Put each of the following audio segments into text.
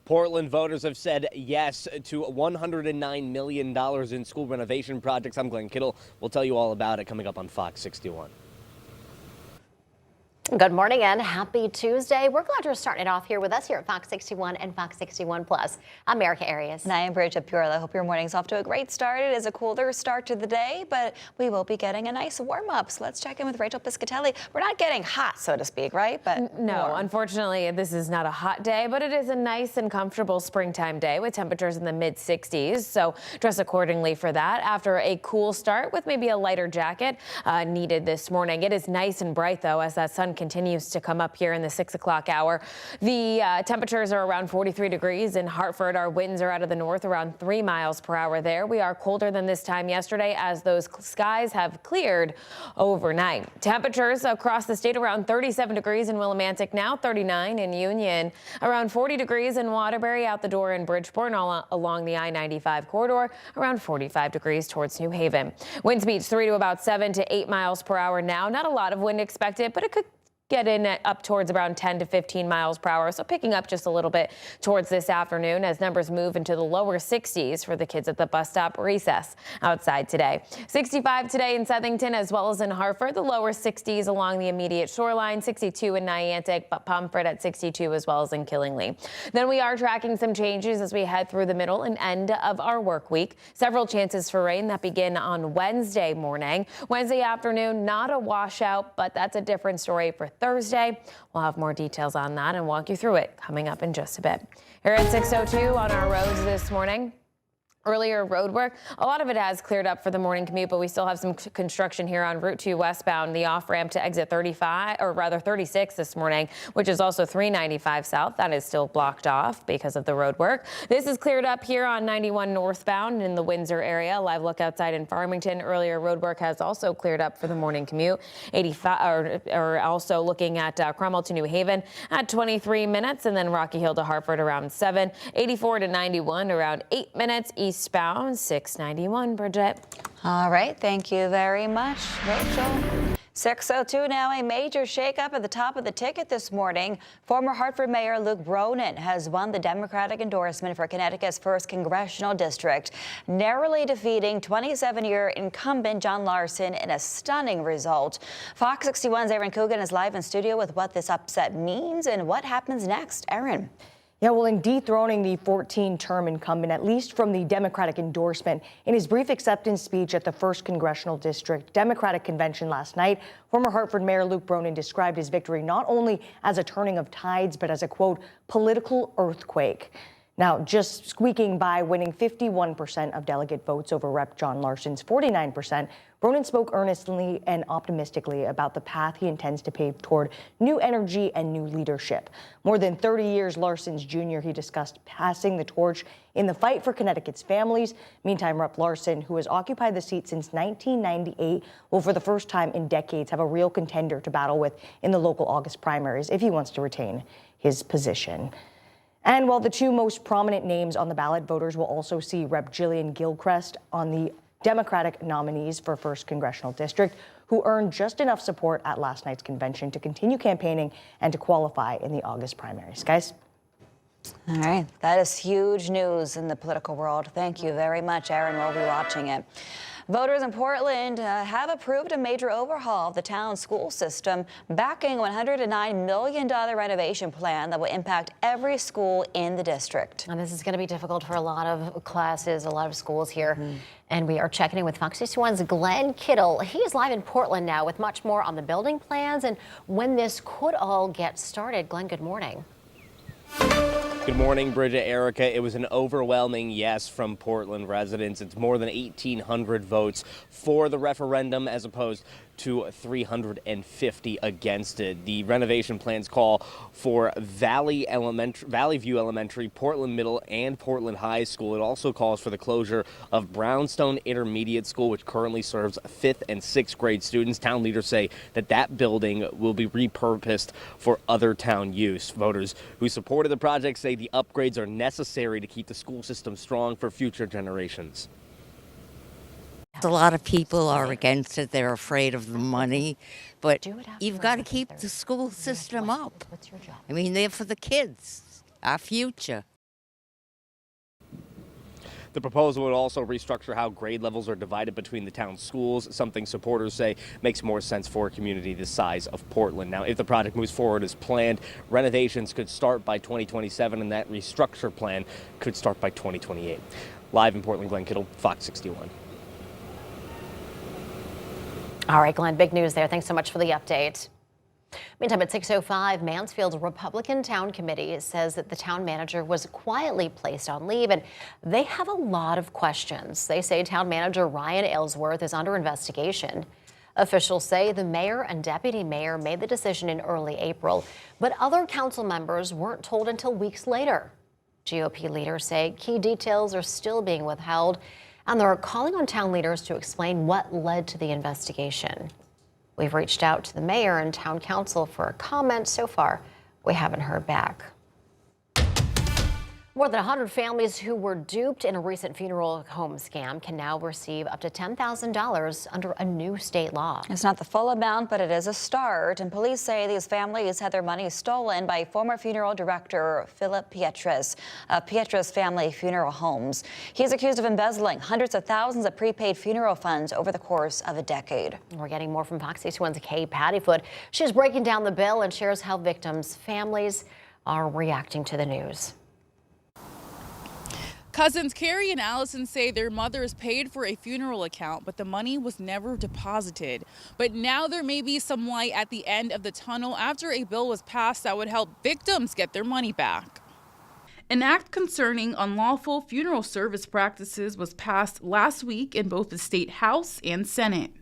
Portland voters have said yes to $109 million in school renovation projects. I'm Glenn Kittle. We'll tell you all about it coming up on Fox 61. Good morning and happy Tuesday. We're glad you're starting it off here with us here at Fox 61 and Fox 61 Plus. I'm Erica Arias. And I am Bridget Purell. I hope your morning's off to a great start. It is a cooler start to the day, but we will be getting a nice warm up. So let's check in with Rachel Piscatelli. We're not getting hot, so to speak, right? But no, warm. Unfortunately, this is not a hot day, but it is a nice and comfortable springtime day with temperatures in the mid 60s. So dress accordingly for that after a cool start with maybe a lighter jacket needed this morning. It is nice and bright, though, as that sun continues to come up here in the 6 o'clock hour. The temperatures are around 43 degrees in Hartford. Our winds are out of the north around 3 miles per hour there. We are colder than this time yesterday as those skies have cleared overnight. Temperatures across the state around 37 degrees in Willimantic now, 39 in Union, around 40 degrees in Waterbury, out the door in Bridgeport, all along the I-95 corridor, around 45 degrees towards New Haven. Wind speeds 3 to about 7 to 8 miles per hour now. Not a lot of wind expected, but it could get in up towards around 10 to 15 miles per hour. So picking up just a little bit towards this afternoon as numbers move into the lower 60s for the kids at the bus stop recess outside today. 65 today in Southington as well as in Hartford, the lower 60s along the immediate shoreline, 62 in Niantic, but Pomfret at 62 as well as in Killingly. Then we are tracking some changes as we head through the middle and end of our work week. Several chances for rain that begin on Wednesday morning. Wednesday afternoon, not a washout, but that's a different story for Thursday. We'll have more details on that and walk you through it coming up in just a bit. Here at 6:02 on our roads this morning. Earlier road work, a lot of it has cleared up for the morning commute, but we still have some construction here on Route 2 westbound, the off ramp to exit 36 this morning, which is also 395 south. That is still blocked off because of the road work. This is cleared up here on 91 northbound in the Windsor area. Live look outside in Farmington. Earlier road work has also cleared up for the morning commute. 85 or also looking at Cromwell to New Haven at 23 minutes, and then Rocky Hill to Hartford around 7. 84 to 91 around 8 minutes. Eastbound 691, Bridget. All right. Thank you very much, Rachel. 6:02 now, a major shakeup at the top of the ticket this morning. Former Hartford Mayor Luke Bronin has won the Democratic endorsement for Connecticut's 1st congressional district, narrowly defeating 27-year incumbent John Larson in a stunning result. Fox 61's Aaron Coogan is live in studio with what this upset means and what happens next. Aaron. Yeah, well, in dethroning the 14-term incumbent, at least from the Democratic endorsement, in his brief acceptance speech at the 1st Congressional District Democratic Convention last night, former Hartford Mayor Luke Bronin described his victory not only as a turning of tides, but as a, quote, political earthquake. Now, just squeaking by, winning 51% of delegate votes over Rep. John Larson's 49%, Bronin spoke earnestly and optimistically about the path he intends to pave toward new energy and new leadership. More than 30 years Larson's junior, he discussed passing the torch in the fight for Connecticut's families. Meantime, Rep. Larson, who has occupied the seat since 1998, will for the first time in decades have a real contender to battle with in the local August primaries if he wants to retain his position. And while the two most prominent names on the ballot, voters will also see Rep. Jillian Gilchrist on the Democratic nominees for 1st Congressional District, who earned just enough support at last night's convention to continue campaigning and to qualify in the August primaries. Guys? All right. That is huge news in the political world. Thank you very much, Aaron. We'll be watching it. Voters in Portland have approved a major overhaul of the town's school system, backing a $109 million renovation plan that will impact every school in the district. And this is going to be difficult for a lot of classes, a lot of schools here. And we are checking in with Fox 61's Glenn Kittle. He is live in Portland now with much more on the building plans and when this could all get started. Glenn, good morning. Good morning, Bridget, Erica. It was an overwhelming yes from Portland residents. It's more than 1,800 votes for the referendum as opposed to 350 against it. The renovation plans call for Valley View Elementary, Portland Middle, and Portland High School. It also calls for the closure of Brownstone Intermediate School, which currently serves 5th and 6th grade students. Town leaders say that building will be repurposed for other town use. Voters who supported the project say the upgrades are necessary to keep the school system strong for future generations. A lot of people are against it. They're afraid of the money. But you've got to keep the school system up. I mean, they're for the kids, our future. The proposal would also restructure how grade levels are divided between the town's schools, something supporters say makes more sense for a community the size of Portland. Now, if the project moves forward as planned, renovations could start by 2027, and that restructure plan could start by 2028. Live in Portland, Glenn Kittle, Fox 61. All right, Glenn, big news there. Thanks so much for the update. Meantime, at 6:05, Mansfield's Republican Town Committee says that the town manager was quietly placed on leave, and they have a lot of questions. They say town manager Ryan Aylesworth is under investigation. Officials say the mayor and deputy mayor made the decision in early April, but other council members weren't told until weeks later. GOP leaders say key details are still being withheld, and they're calling on town leaders to explain what led to the investigation. We've reached out to the mayor and town council for a comment. So far, we haven't heard back. More than 100 families who were duped in a recent funeral home scam can now receive up to $10,000 under a new state law. It's not the full amount, but it is a start. And police say these families had their money stolen by former funeral director Philip Pietras of Pietras Family Funeral Homes. He's accused of embezzling hundreds of thousands of prepaid funeral funds over the course of a decade. We're getting more from Fox 61's Kay Pattyfoot. She's breaking down the bill and shares how victims' families are reacting to the news. Cousins Carrie and Allison say their mothers paid for a funeral account, but the money was never deposited. But now there may be some light at the end of the tunnel after a bill was passed that would help victims get their money back. An act concerning unlawful funeral service practices was passed last week in both the state House and Senate.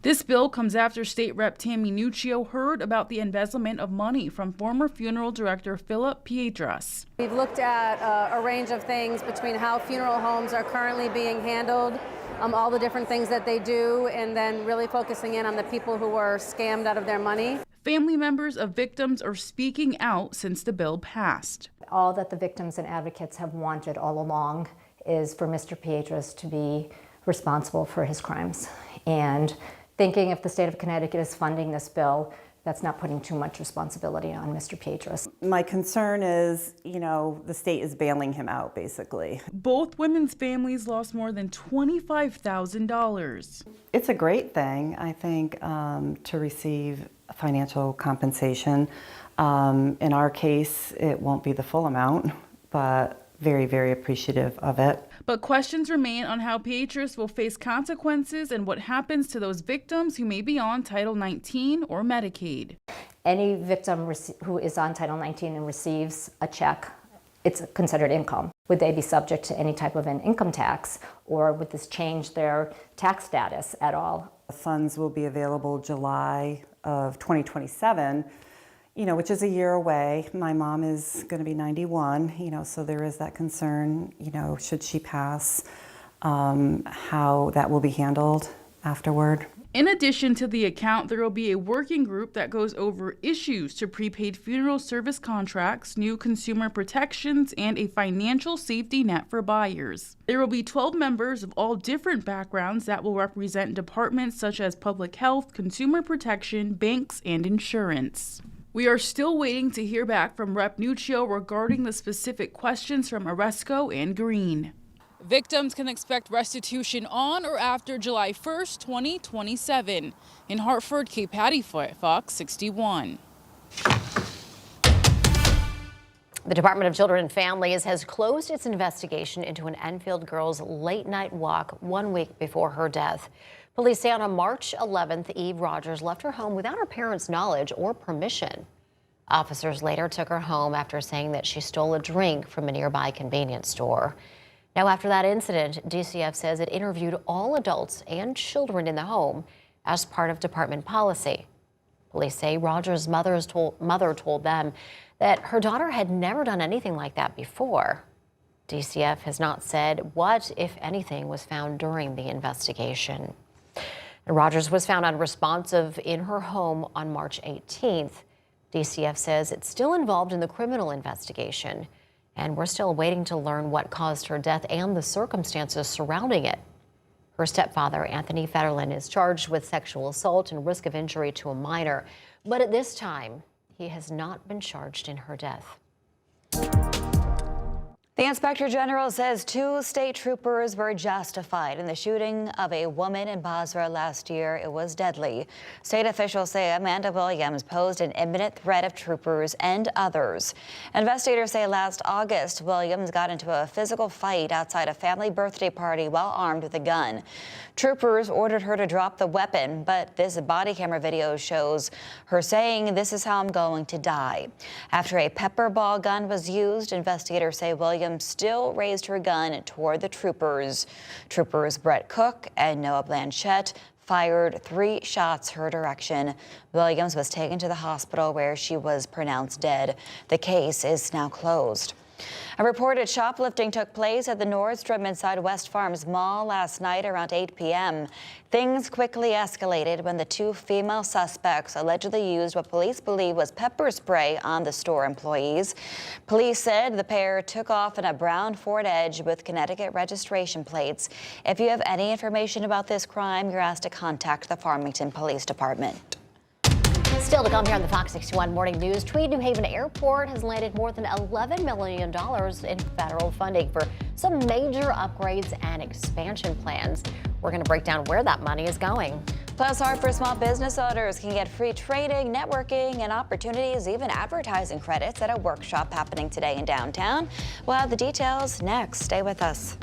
This bill comes after State Rep Tammy Nuccio heard about the embezzlement of money from former funeral director Philip Pietras. We've looked at a range of things between how funeral homes are currently being handled, all the different things that they do, and then really focusing in on the people who were scammed out of their money. Family members of victims are speaking out since the bill passed. All that the victims and advocates have wanted all along is for Mr. Pietras to be responsible for his crimes. And thinking if the state of Connecticut is funding this bill, that's not putting too much responsibility on Mr. Pietras. My concern is, the state is bailing him out, basically. Both women's families lost more than $25,000. It's a great thing, I think, to receive financial compensation. In our case, it won't be the full amount, but very, very appreciative of it. But questions remain on how Pietras will face consequences and what happens to those victims who may be on Title 19 or Medicaid. Any victim who is on Title 19 and receives a check, it's considered income. Would they be subject to any type of an income tax, or would this change their tax status at all? The funds will be available July of 2027. Which is a year away. My mom is going to be 91, so there is that concern, should she pass, how that will be handled afterward. In addition to the account, there will be a working group that goes over issues to prepaid funeral service contracts, new consumer protections, and a financial safety net for buyers. There will be 12 members of all different backgrounds that will represent departments such as public health, consumer protection, banks, and insurance. We are still waiting to hear back from Rep. Nuccio regarding the specific questions from Oresco and Green. Victims can expect restitution on or after July 1st, 2027. In Hartford, Kay Pattyfoot, Fox 61. The Department of Children and Families has closed its investigation into an Enfield girl's late-night walk 1 week before her death. Police say on March 11th, Eve Rogers left her home without her parents' knowledge or permission. Officers later took her home after saying that she stole a drink from a nearby convenience store. Now, after that incident, DCF says it interviewed all adults and children in the home as part of department policy. Police say Rogers' mother told them that her daughter had never done anything like that before. DCF has not said what, if anything, was found during the investigation. Rogers was found unresponsive in her home on March 18th. DCF says it's still involved in the criminal investigation, and we're still waiting to learn what caused her death and the circumstances surrounding it. Her stepfather, Anthony Federlin, is charged with sexual assault and risk of injury to a minor, but at this time, he has not been charged in her death. The Inspector General says 2 state troopers were justified in the shooting of a woman in Basra last year. It was deadly. State officials say Amanda Williams posed an imminent threat of troopers and others. Investigators say last August, Williams got into a physical fight outside a family birthday party while armed with a gun. Troopers ordered her to drop the weapon, but this body camera video shows her saying, "This is how I'm going to die." After a pepper ball gun was used, investigators say Williams still raised her gun toward the troopers. Troopers Brett Cook and Noah Blanchette fired 3 shots her direction. Williams was taken to the hospital where she was pronounced dead. The case is now closed. A reported shoplifting took place at the Nordstrom inside West Farms Mall last night around 8 p.m. Things quickly escalated when the 2 female suspects allegedly used what police believe was pepper spray on the store employees. Police said the pair took off in a brown Ford Edge with Connecticut registration plates. If you have any information about this crime, you're asked to contact the Farmington Police Department. Still to come here on the Fox 61 Morning News, Tweed New Haven Airport has landed more than $11 million in federal funding for some major upgrades and expansion plans. We're going to break down where that money is going. Plus, Hartford small business owners can get free trading, networking, and opportunities, even advertising credits at a workshop happening today in downtown. We'll have the details next. Stay with us.